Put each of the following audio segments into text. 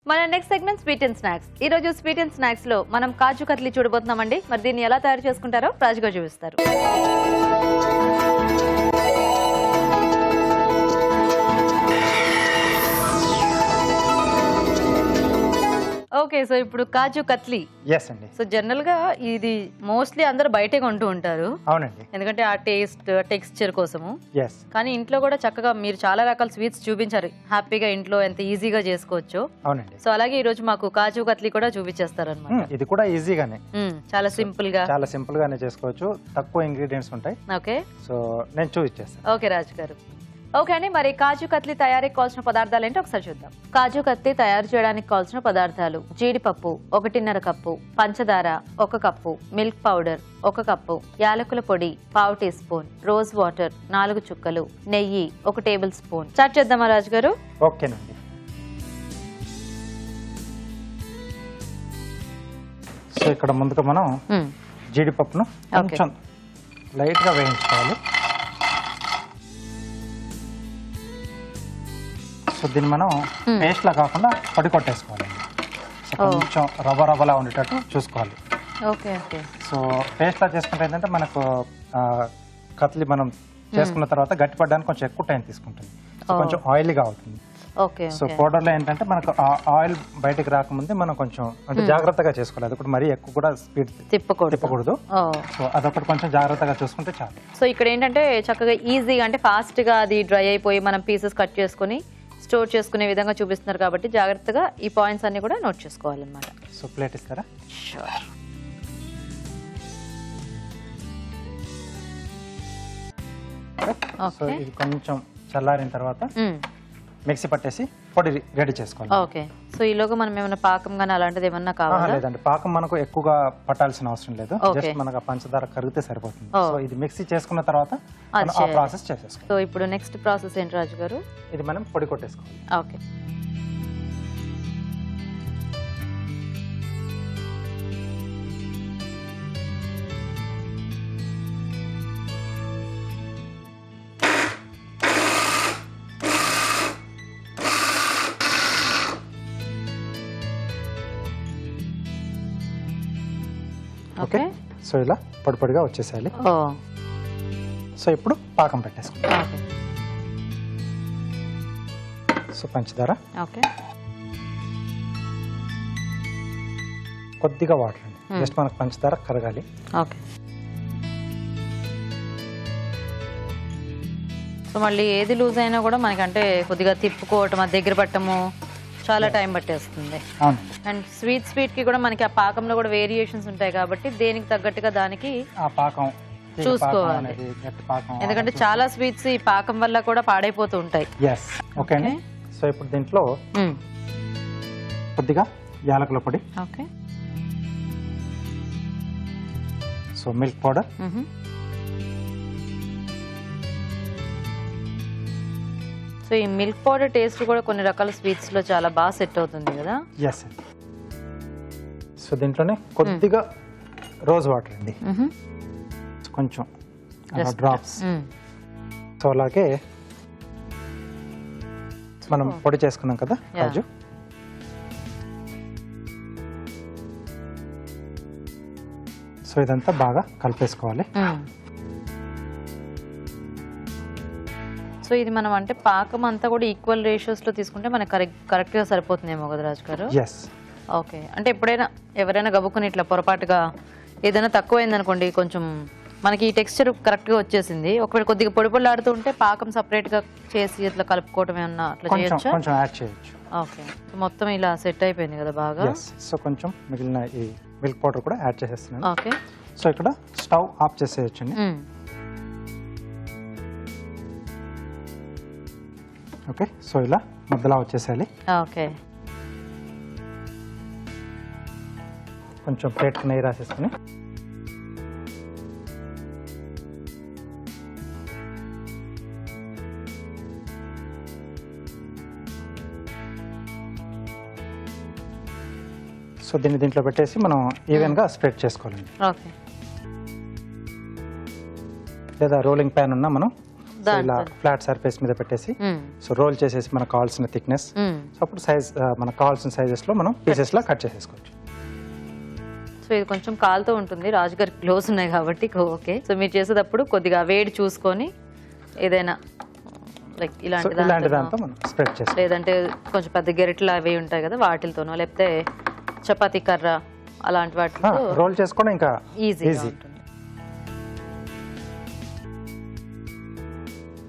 మన next segment sweet and snacks. ఈ రోజు స్వీట్ అండ్ స్నాక్స్ లో మనం కాజు కత్లీ చూడబోతున్నామండి. మరి దీన్ని ఎలా తయారు చేసుకుంటారో రాజుగా చూపిస్తారు. ఓకే, సో ఇప్పుడు కాజు కత్లీ. yes అండి. సో జనరల్ గా ఇది మోస్ట్లీ అందరూ బయటే కొంటూ ఉంటారు. అవునండి. ఎందుకంటే ఆ టేస్ట్ టెక్స్చర్ కోసము. yes కానీ ఇంట్లో కూడా చక్కగా మీరు చాలా రకాల స్వీట్స్ చూపించారు. హ్యాపీగా ఇంట్లో ఎంత ఈజీగా చేసుకోవచ్చు. అవునండి. సో అలాగే ఈ రోజు మాకు కాజు కత్లీ కూడా చూపించేస్తారు అన్నమాట. ఇది కూడా ఈజీగానే, చాలా సింపుల్ గానే చేసుకోవచ్చు. తక్కువ ఇంగ్రీడియంట్స్ ఉంటాయి. ఓకే, సో నేను చూపించేస్తాను. ఓకే రాజు గారు. ఓకే అండి, మరి కాజు కత్లీ తయారీకి కావాల్సిన పదార్థాలు ఏంటో ఒకసారి చూద్దాం. కాజు కత్లీ తయారు చేయడానికి కావాల్సిన పదార్థాలు: జీడిపప్పు 1.5 కప్పు, పంచదార 1 కప్పు, మిల్క్ పౌడర్ 1 కప్పు, యాలకుల పొడి 1/2 టీ స్పూన్, రోజ్ వాటర్ 4 చుక్కలు, నెయ్యి 1 టేబుల్ స్పూన్. స్టార్ట్ చేద్దామా రాజు గారు? ఓకేనండి. సో ఇక్కడ ముందుగా మనం జీడిపప్పును కొంచెం లైట్ గా వేయించుకోవాలి. సో దీన్ని మనం పేస్ట్ లా కాకుండా పొడి కొట్టేసుకోవాలి. సో కొంచెం రవ్వలా ఉండేటట్టు చూసుకోవాలి. Okay okay. సో పేస్ట్ లా చేసుకుంటే ఏంటంటే మనకు కత్లీ మనం చేసుకున్న తర్వాత గట్టిపడడానికి కొంచెం ఎక్కువ టైం తీసుకుంటుంది. సో కొంచెం ఆయిలీగా అవుతుంది. ఓకే. సో పౌడర్ లో ఏంటంటే మనకు ఆయిల్ బయటకు రాకముందే మనం కొంచెం అంటే జాగ్రత్తగా చేసుకోవాలి. అది కూడా మరీ ఎక్కువ కూడా స్పీడ్ తిప్పకూడదు. సో అదొకటి కొంచెం జాగ్రత్తగా చూసుకుంటే చాలు. సో ఇక్కడ ఏంటంటే చక్కగా ఈజీగా అంటే ఫాస్ట్ గా అది డ్రై అయిపోయి మనం పీసెస్ కట్ చేసుకుని స్టోర్ చేసుకునే విధంగా చూపిస్తున్నారు కాబట్టి జాగ్రత్తగా ఈ పాయింట్స్ అన్ని కూడా నోట్ చేసుకోవాలన్నమాట. సో ప్లేట్ ఇస్తారా? షూర్. సో ఇది కొంచెం చల్లారిన తర్వాత మిక్సీ పట్టేసి పొడి రెడీ చేసుకోవాలి. ఓకే. సో ఈలోగా మనం ఏమైనా పాకం గానీ అలాంటిది ఏమన్నా కావాలా? లేదండి, పాకం మనకు ఎక్కువగా పట్టాల్సిన అవసరం లేదు. జస్ట్ మనకు పంచదార కరిగితే సరిపోతుంది. సో ఇది మిక్సీ చేసుకున్న తర్వాత ఆ ప్రాసెస్ చేసేసుకోవాలి. సో ఇప్పుడు నెక్స్ట్ ప్రాసెస్ ఏంటి రాజు గారు? ఇది మనం పొడి కొట్టేసుకోవాలి. ఓకే. ఓకే. సో ఇలా పొడి పొడిగా వచ్చేసేయాలి. సో ఇప్పుడు పాకం పెట్టేసుకోండి. సో పంచదార, ఓకే, కొద్దిగా వాటర్ అండి. జస్ట్ మనకు పంచదార కరగాలి. ఓకే. సో మళ్ళీ ఏది లూజ్ అయినా కూడా మనకంటే కొద్దిగా తిప్పుకోవటం, అది దగ్గర పట్టము చాలా టైం పట్టేస్తుంది. అండ్ స్వీట్ కి కూడా మనకి ఆ పాకంలో కూడా వేరియేషన్స్ ఉంటాయి కాబట్టి దేనికి తగ్గట్టుగా దానికి ఆ పాకం చూసుకోవాలి. ఎందుకంటే చాలా స్వీట్స్ ఈ పాకం వల్ల కూడా పాడైపోతూ ఉంటాయి. ఓకే అండి. సో ఇప్పుడు దీంట్లో కొద్దిగా యాలకుల పొడి, okay, so milk powder, so ఈ మిల్క్ పౌడర్ టేస్ట్ కూడా కొన్ని రకాల స్వీట్స్ లో చాలా బాగా సెట్ అవుతుంది కదా. సో దీంట్లోనే కొద్దిగా రోజ్ వాటర్ అండి, కొంచెం డ్రాప్స్. సో అలాగే మనం పొడి చేసుకున్నాం కదా కాజు, సో ఇదంతా బాగా కలిపేసుకోవాలి. సో ఇది మనం అంటే పాకం అంతా కూడా ఈక్వల్ రేషియోస్ లో తీసుకుంటే మనకు కరెక్ట్ గా సరిపోతుందేమో కదా రాజు గారు? ఓకే. అంటే ఎప్పుడైనా ఎవరైనా గబుక్కుని ఇట్లా పొరపాటుగా ఏదైనా తక్కువైంది అనుకోండి, కొంచెం మనకి ఈ టెక్స్చర్ కరెక్ట్ గా వచ్చేసింది, ఒకవేళ కొద్దిగా పొడి పొడిలాడుతూ ఉంటే పాకం సపరేట్ గా చేసి ఇట్లా కలుపుకోవటం ఏమన్నా అట్లా చేయొచ్చు? కొంచెం యాడ్ చేయొచ్చు. ఓకే. మొత్తం ఇలా సెట్ అయిపోయింది కదా బాగా. సో కొంచెం మిగిలిన ఈ మిల్క్ పౌడర్ కూడా యాడ్ చేసేస్తున్నాను. ఓకే. సో ఇక్కడ స్టవ్ ఆఫ్ చేసేయచ్చండి. ఓకే. సో ఇలా ముద్దలా వచ్చేసేయాలి. ఓకే. కొంచెం ప్లేట్కి నెయ్యి రాసేసుకుని సో దీంట్లో పెట్టేసి మనం ఈవెన్ గా స్ప్రెడ్ చేసుకోవాలండి. ఓకే. లేదా రోలింగ్ ప్యాన్ ఉన్నా మనం ఇలా ఫ్లాట్ సర్ఫేస్ మీద పెట్టేసి సో రోల్ చేసేసి మనకు కావాల్సిన థిక్నెస్, సో అప్పుడు సైజ్ మనకు కావాల్సిన సైజెస్ లో మనం పీసెస్ లా కట్ చేసేసుకోవచ్చు. సో ఇది కొంచెం కాలుతో ఉంటుంది, రాజుగారి గ్లోవ్స్ ఉన్నాయి కాబట్టి ఓకే. సో మీరు చేసేటప్పుడు కొద్దిగా వేడి చూసుకొని ఏదైనా లైక్ ఇలాంటి దాంతో మనం స్ప్రెడ్ చేస్తాం, లేదంటే కొంచెం పెద్ద గెరిట్లు అవి ఉంటాయి కదా వాటితోనో, లేకపోతే చపాతీ కర్ర అలాంటి వాటితో రోల్ చేసుకోవడం ఇంకా ఈజీ.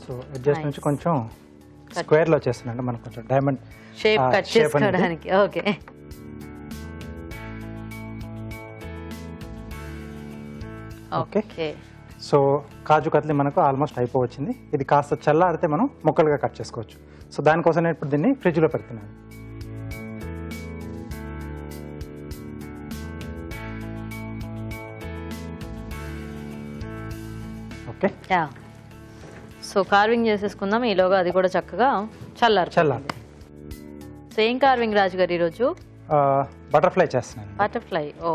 సో ఎడ్జెస్ నుంచి కొంచెం స్క్వేర్ లో చేస్తున్నాండి, మనకు కొంచెం డైమండ్ షేప్ కట్ చేసుకోవడానికి. Okay okay. సో కాజు కత్లీ మనకు ఆల్మోస్ట్ అయిపోవచ్చింది. ఇది కాస్త చల్లారితే మనం ముక్కలుగా కట్ చేసుకోవచ్చు. సో దానికోసం నేను ఇప్పుడు దీన్ని ఫ్రిడ్జ్ లో పెడుతున్నాను. ఓకే, సో కార్వింగ్ చేసేసుకుందాం ఈలోగా, అది కూడా చక్కగా చల్లారు. సో ఏం కార్వింగ్ రాజు గారు ఈరోజు? బటర్ఫ్లై చేస్తున్నాను. బటర్ఫ్లై, ఓ.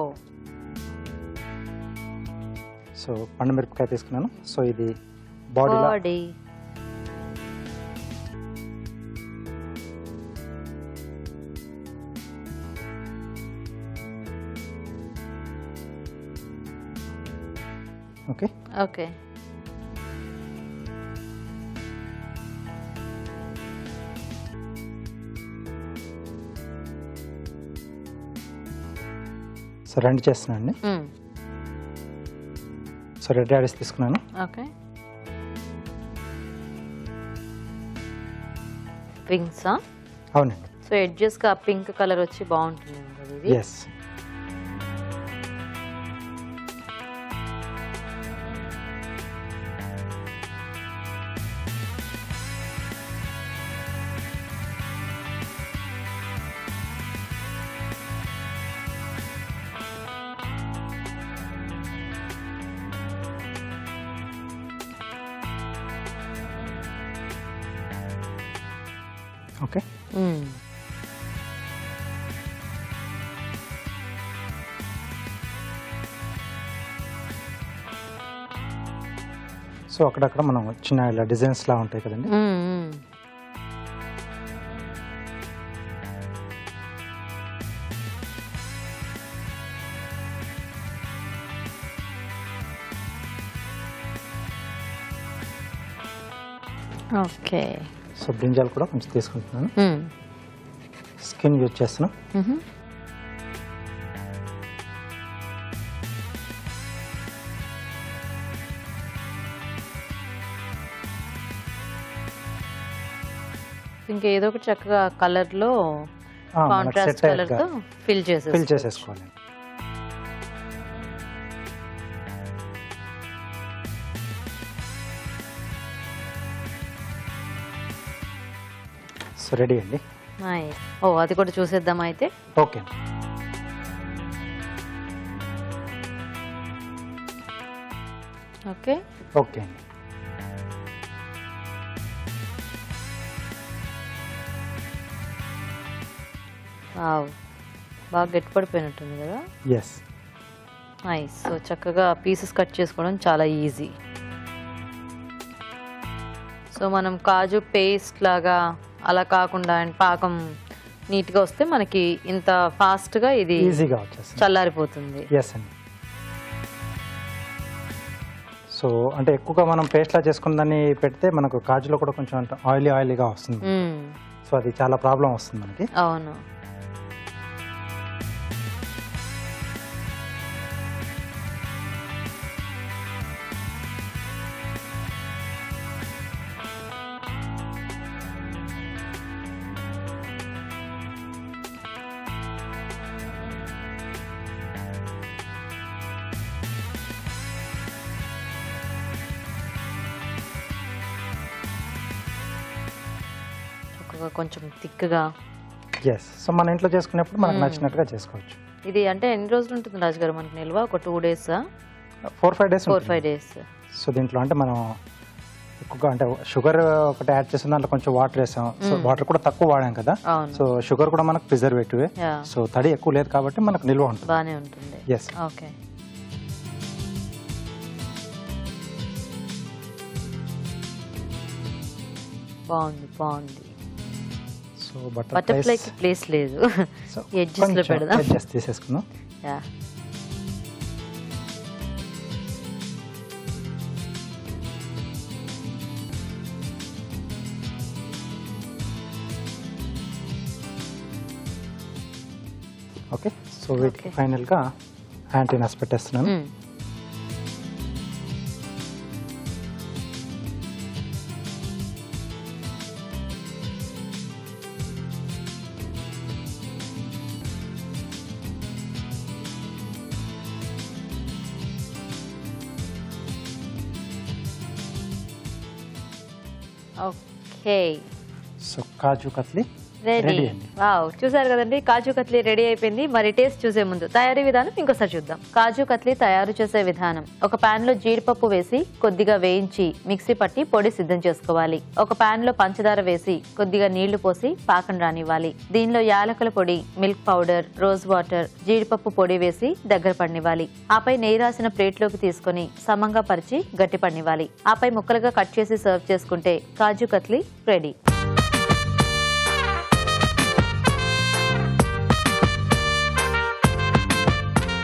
సో పండు మిరపకాయ తీసుకున్నాను. సో ఇది బాడీ, ఓకే ఓకే. సో రెండు చేస్తున్నాను అండి. సో రెడ్ రాడిష్ తీసుకున్నాను. Okay, wings. అవునండి. సో ఎడ్జెస్ గా పింక్ కలర్ వచ్చి బాగుంటుంది ఇది. ఎస్. ఓకే, సో అక్కడక్కడ మనం చిన్న ఇలా డిజైన్స్ లా ఉంటాయి కదండి. ఓకే. సో బ్రింజాల్ కూడా కొంచెం తీసుకుంటున్నాను. స్కిన్ యూజ్ చేస్తున్నాం. ఇంకా ఏదో ఒకటి చక్కగా కలర్ లో కాంట్రాస్ట్ కలర్ తో ఫిల్ చేసేసుకోవాలి. సో రెడీ అండి. ఓ అది కూడా చూసేద్దాం అయితే. ఓకే. ఓకే ఓకే అండి. బాగా గట్టిపడిపోయినట్టుంది కదా. ఎస్. నైస్. సో చక్కగా పీసెస్ కట్ చేసుకోవడం చాలా ఈజీ. సో మనం కాజు పేస్ట్ లాగా అలా కాకుండా అండ్ పాకం నీట్గా వస్తే మనకి ఇంత ఫాస్ట్గా ఇది ఈజీగా వచ్చేస్తుంది, చల్లారిపోతుంది. ఎస్ అండి. సో అంటే ఎక్కువగా మనం పేస్ట్ లా చేసుకున్న దాన్ని పెడితే మనకు కాజులో కూడా కొంచెం ఆయిలీగా వస్తుంది. సో అది చాలా ప్రాబ్లం వస్తుంది మనకి. అవును. కొంచెం థిక్గా. ఎస్. సో మన ఇంట్లో చేసుకునేప్పుడు మనకు నచ్చినట్టుగా చేసుకోవచ్చు. ఇది అంటే ఎన్ని రోజులు ఉంటుంది రాజు గారు మనకి నిల్వ? ఒక 2 days, 4-5 days. 4-5 days. సో దీంట్లో అంటే మనం ఎక్కువగా అంటే షుగర్ ఒకటి యాడ్ చేసిన దాంట్లో కొంచెం వాటర్ వేసాం. సో వాటర్ కూడా తక్కువ వాడాం కదా. సో షుగర్ కూడా మనకు ప్రిజర్వేటివ్. సో తడి ఎక్కువ లేదు కాబట్టి మనకు నిల్వ ఉంటుంది, బాగానే ఉంటుంది. ఎస్. ఓకే. బాగుంది బాగుంది. సో బటర్ఫ్లైకి ప్లేస్ లేదు, ఎడ్జెస్ లో పెడదాం. ఎడ్జెస్ తీసేసుకుందాం. Yeah okay. సో వీటికి ఫైనల్గా యాంటీనాస్ పెట్టేస్తున్నాను. ఓకే. సో కాజు కత్లీ రెడీ. వావ్, చూసారు కదండి, కాజు కత్లీ రెడీ అయిపోయింది. మరి టేస్ట్ చూసే ముందు తయారీ విధానం ఇంకోసారి చూద్దాం. కాజు కత్లీ తయారు చేసే విధానం: ఒక పాన్ లో జీడిపప్పు వేసి కొద్దిగా వేయించి మిక్సీ పట్టి పొడి సిద్ధం చేసుకోవాలి. ఒక పాన్ లో పంచదార వేసి కొద్దిగా నీళ్లు పోసి పాకం రానివ్వాలి. దీనిలో యాలకుల పొడి, మిల్క్ పౌడర్, రోజ్ వాటర్, జీడిపప్పు పొడి వేసి దగ్గర పడినివ్వాలి. ఆపై నెయ్యి రాసిన ప్లేట్ లోకి తీసుకుని సమంగా పరిచి గట్టి పడినివ్వాలి. ఆపై ముక్కలుగా కట్ చేసి సర్వ్ చేసుకుంటే కాజు కత్లీ రెడీ.